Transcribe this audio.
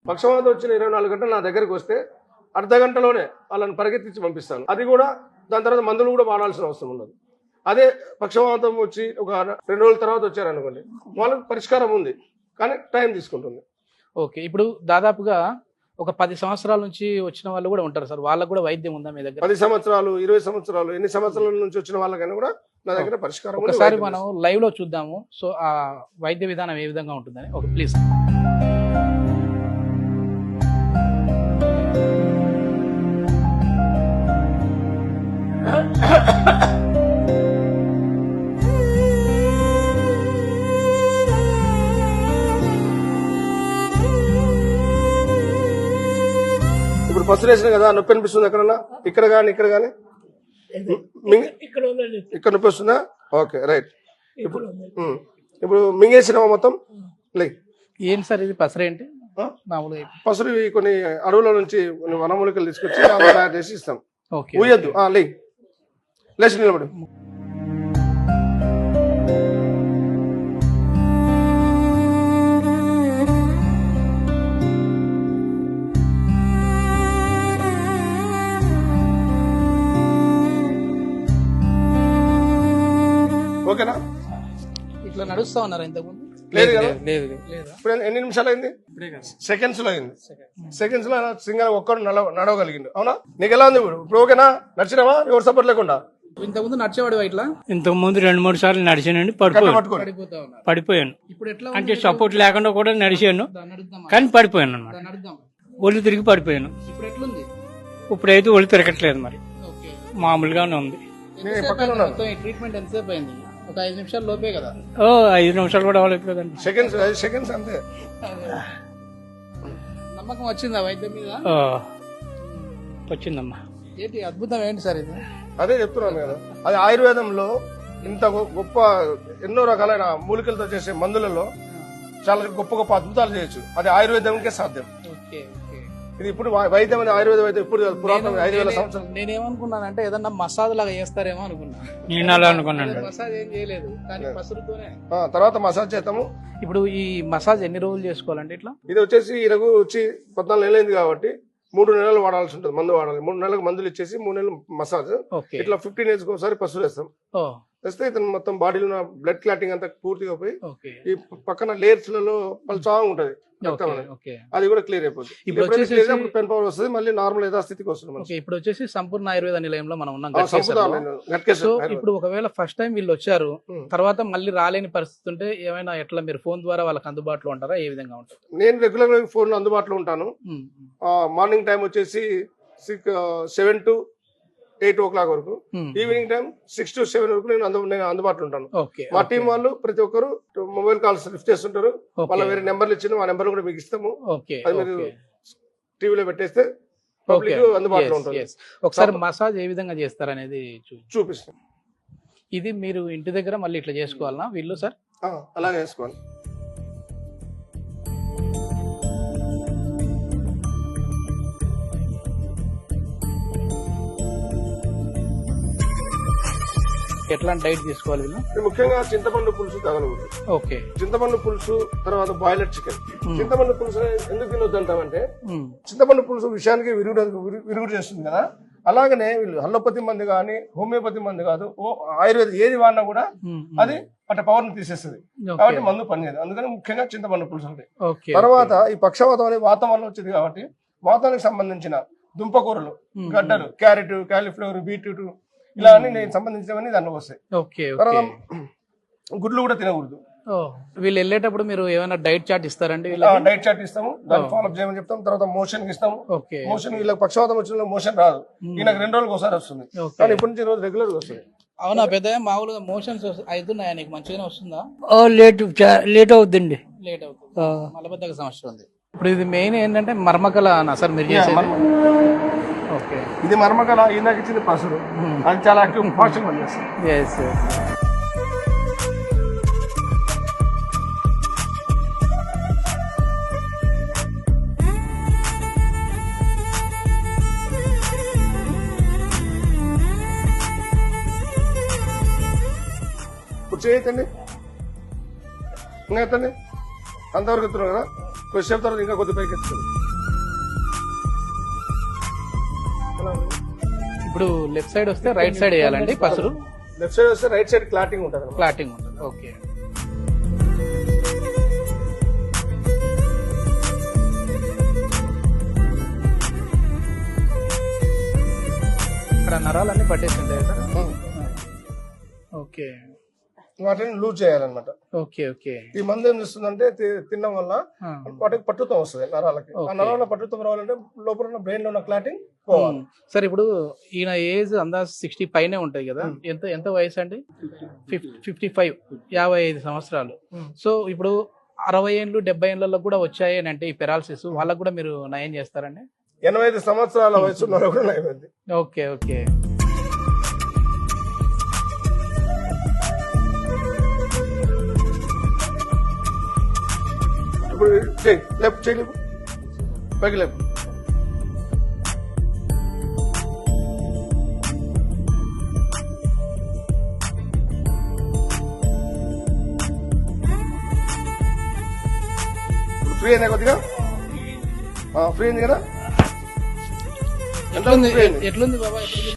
పక్షవాతం వచ్చిన 24 గంటలు నా దగ్గరికి వస్తే అర్ధ గంటలోనే వాళ్ళని పరిగెత్తించి పంపిస్తాను. అది కూడా దాని తర్వాత మందులు కూడా వాడాల్సిన అవసరం ఉండదు. అదే పక్షవాతం వచ్చి ఒక 2 రోజుల తర్వాత వచ్చారనుకోండి, వాళ్ళకి పరిష్కారం ఉంది కానీ టైం తీసుకుంటుంది. ఓకే, ఇప్పుడు దాదాపుగా ఒక 10 సంవత్సరాల నుంచి వచ్చిన వాళ్ళు కూడా ఉంటారు సార్, వాళ్ళకు కూడా వైద్యం ఉందా మీ దగ్గర? 10 సంవత్సరాలు 20 సంవత్సరాలు ఎన్ని సంవత్సరాల నుంచి వచ్చిన వాళ్ళకైనా కూడా నా దగ్గర పరిష్కారం ఉంది. ఒకసారి మనం లైవ్ లో చూద్దాము. సో ఆ వైద్య విధానం ఏ విధంగా ఉంటుందని. Okay please. ఇప్పుడు పసులు వేసిన కదా, నొప్పి అనిపిస్తుంది ఎక్కడన్నా? ఇక్కడ కానీ ఇక్కడ కానీ ఇక్కడ నొప్పి వస్తుందా? Okay right. ఇప్పుడు మింగేసినావా మొత్తం? లైక్ ఏంటి సార్ ఇది పసరేంటి? మామూలుగా పసులు ఇవి కొన్ని అడవుల నుంచి కొన్ని వనమూలికలు తీసుకొచ్చి తయారు చేసి ఇస్తాం. ఓకే, ఊయద్దు, లేచి నిలబడు. ఓకేనా? ఇట్లా నడుస్తా ఉన్నారా ఇంతకుముందు? లేదు కదా? లేదు. ఇప్పుడు ఎన్ని నిమిషాలు అయింది? సెకండ్స్ లో అయింది. సెకండ్స్ లో సింగల్ ఒక్కడు నడవగలిగిండు. అవునా? నీకు ఎలా ఉంది ఇప్పుడు? ఓకేనా? నడిచినావా ఎవరు సపోర్ట్ లేకుండా? ఇంతకుముందు నడిచేవాడు ఇట్లా? ఇంతకు ముందు 2-3 సార్లు నడిచానండి, పడిపోయాను. ఇప్పుడు ఎట్లా అంటే సపోర్ట్ లేకుండా కూడా నడిచాను, కానీ పడిపోయాను అన్నమాట. నడుద్దాం. ఒళ్ళు తిరిగి పడిపోయాను. ఇప్పుడు ఎట్లుంది? ఇప్పుడైతే ఒళ్ళు తిరగట్లేదు, మరి ఓకే, మామూలుగానే ఉంది. ట్రీట్మెంట్ ఎంతసేపు అయింది? ఒక 5 నిమిషాల లోపే కదా? 5 నిమిషాలు కూడా అవ్వలేదు కదండి. సెకండ్స్ అంతే. నమ్మకం వచ్చిందా వైద్యం మీద? వచ్చిందమ్మా. ఏంటి అద్భుతం ఏంటి సార్ ఇది? అదే చెప్తున్నాను కదా, అది ఆయుర్వేదంలో ఇంత గొప్ప ఎన్నో రకాలైన మూలికలతో చేసే మందులలో చాలా గొప్ప గొప్ప అద్భుతాలు చేయొచ్చు. అది ఆయుర్వేదంకే సాధ్యం. ఓకే, ఇది ఇప్పుడు వైద్యం అనేది ఆయుర్వేద వైద్యం ఇప్పుడు పురాతన 5000 సంవత్సరాలు. నేనేమనుకున్నానంటే ఏదన్నా మసాజ్ లాగా చేస్తారేమో అనుకున్నా. నేను అలా అనుకున్నాను. మసాజ్ ఏం చేయలేదు, కానీ పసురుతోనే. తర్వాత మసాజ్ చేస్తాము. ఇప్పుడు ఈ మసాజ్ ఎన్ని రోజులు చేసుకోవాలంటే ఇట్లా? ఇది వచ్చేసి ఈయనకు వచ్చి 14 నెలలు అయింది కాబట్టి 3 నెలలు వాడాల్సి ఉంటుంది. మందు వాడాలి. 3 నెలలకు మందులు ఇచ్చేసి 3 నెలలు మసాజ్. ఇట్లా 15 డేస్ ఒకసారి పసులు వేస్తాం. వేస్తే ఇతను మొత్తం బాడీలో ఉన్న బ్లడ్ క్లాటింగ్ అంతా పూర్తిగా పోయి ఈ పక్కన లేయర్స్ లలో పలుచగా ఉంటది రక్తం అనేది, అది కూడా క్లియర్ అయిపోతుంది. ఇప్పుడు పెన్ పవర్ వస్తుంది, మళ్ళీ నార్మల్ యథాస్థితికి వస్తుంది. ఇప్పుడు వచ్చేసి సంపూర్ణ ఆయుర్వేద నిలయంలో మనం ఉన్నాం. సో ఇప్పుడు ఒకవేళ ఫస్ట్ టైం వీళ్ళు వచ్చారు, తర్వాత మళ్ళీ రాలేని పరిస్థితి ఉంటే ఏమైనా ఎట్లా మీరు ఫోన్ ద్వారా వాళ్ళకి అందుబాటులో ఉంటారా? ఏ విధంగా ఉంటుంది? నేను రెగ్యులర్ గా ఫోన్ లో అందుబాటులో ఉంటాను. మార్నింగ్ టైం వచ్చేసి 7 to 8 o'clock వరకు, ఈవినింగ్ టైం 6 to 7 వరకు నేను అందుబాటులో ఉంటాను. మా టీం వాళ్ళు ప్రతి ఒక్కరు మొబైల్ కాల్స్ లిఫ్ట్ చేస్తుంటారు. వాళ్ళ వేరే నెంబర్లు ఇచ్చిన ఆ నెంబర్ కూడా మీకు ఇస్తాము. అది మీరు టీవీలో పెట్టేస్తే పబ్లిక్ అందుబాటులో ఉంటుంది. ఒకసారి మసాజ్ ఏ విధంగా చేస్తారనేది చూపిస్తాం. ఇది మీరు ఇంటి దగ్గర మళ్ళీ ఇట్లా చేసుకోవాలనా వీళ్ళు సార్? అలాగే చేసుకోవాలి. ఎట్లాంటి డైట్ తీసుకోవాలి వీళ్ళు? ముఖ్యంగా చింతపండు పులుసు తగలకూడదు. ఓకే, చింతపండు పులుసు, తర్వాత బాయిలర్ చికెన్. చింతపండు పులుసు ఎందుకు తినొద్దు అంటామంటే, చింతపండు పులుసు విషయానికి విరుగుడు చేస్తుంది కదా, అలాగనే వీళ్ళు అల్లోపతి మంది కానీ హోమియోపతి మంది కాదు, ఆయుర్వేద ఏది వాడినా కూడా అది అట్లా పవర్ ని తీసేస్తుంది. కాబట్టి మందు పనిచేయదు. అందుకని ముఖ్యంగా చింతపండు పులుసు ఉంటాయి. తర్వాత ఈ పక్షవాతం అనే వాతం వల్ల వచ్చేది కాబట్టి వాతానికి సంబంధించిన దుంపకూరలు, గడ్డలు, క్యారెట్, కాలీఫ్లవర్, బీట్రూట్, ఇలా అన్ని నేను సంబంధించినవన్నీ దాంట్లో వస్తాయి. తర్వాత గుడ్లు కూడా తినకూడదు. వీళ్ళు వెళ్ళేటప్పుడు మీరు ఏమైనా డైట్ చార్ట్ ఇస్తారండి? డైట్ చార్ట్ ఇస్తాము, దాన్ని ఫాలో అప్ చేయమని చెప్తాం. తర్వాత మోషన్ ఇస్తాము. మోషన్ వీళ్ళకి పక్షవాతం వచ్చిన మోషన్ రాదు, ఈయనకు 2 రోజులకు ఒకసారి వస్తుంది, కానీ ఇప్పటి నుంచి రోజు రెగ్యులర్ గా వస్తుంది. అవునా పెద్ద? మామూలుగా మోషన్స్ అవుతున్నాయా నీకు? మంచిగానే వస్తుందా? లేట్ అవుతుంది. లేట్ అవుతుంది, మలబద్ధక సమస్య ఉంది. ఇప్పుడు ఇది మెయిన్ ఏంటంటే మర్మకల సార్ మీరు చేసేది? ఓకే, ఇది మర్మకల. ఇందాక ఇచ్చింది పసురు, అది చాలా యాక్టివ్ ఫాస్ట్ పనిచేస్తుంది. చేయతండి, ఇంకా ఎత్తండి. అంతవరకు ఎత్తున్నాం కదా, కొద్దిసేపు తర్వాత ఇంకా కొద్ది పైకి ఎత్తుతుంది. ఇప్పుడు లెఫ్ట్ సైడ్ వస్తే రైట్ సైడ్ వేయాలండి పసరు. లెఫ్ట్ సైడ్ వస్తే రైట్ సైడ్ క్లాటింగ్ ఉంటుంది. ఫ్లాటింగ్ ఉంటుంది. ఓకే. ఇక్కడ నరాలన్నీ పట్టేసింటాయి సార్. ఓకే వాటిని లూజ్ చేయాలన్నమాట. Okay okay. ఈ మందు ఏం చేస్తుందంటే తినడం వల్ల వాటికి పట్టుతం వస్తుంది నరాలకి. ఆ నరాల పట్టుతం రావాలంటే లోపల ఉన్న బ్రెయిన్ లో ఉన్న క్లాటింగ్ పోవాలి. సార్ ఇప్పుడు ఈయన ఏజ్ అందాజ 60 పైనే ఉంటది కదా, ఎంత ఎంత వయసు అండి? 55, 55 సంవత్సరాలు. సో ఇప్పుడు 60 ఏళ్ళు 70 ఏళ్ళలో కూడా వచ్చాయి అని అంటే ఈ పెరాలసిస్, వాళ్ళకు కూడా మీరు నయం చేస్తారండి? 85 సంవత్సరాల వయసు ఉన్న వాళ్ళు కూడా నయమైంది. Okay okay. ఇప్పుడు చెయ్యి లెఫ్ట్ చెయ్యి లేపు, పైకి లేపు. ఫ్రీ అయిందా కొద్దిగా? ఫ్రీ అయింది కదా? ఎట్లుంది బాబా?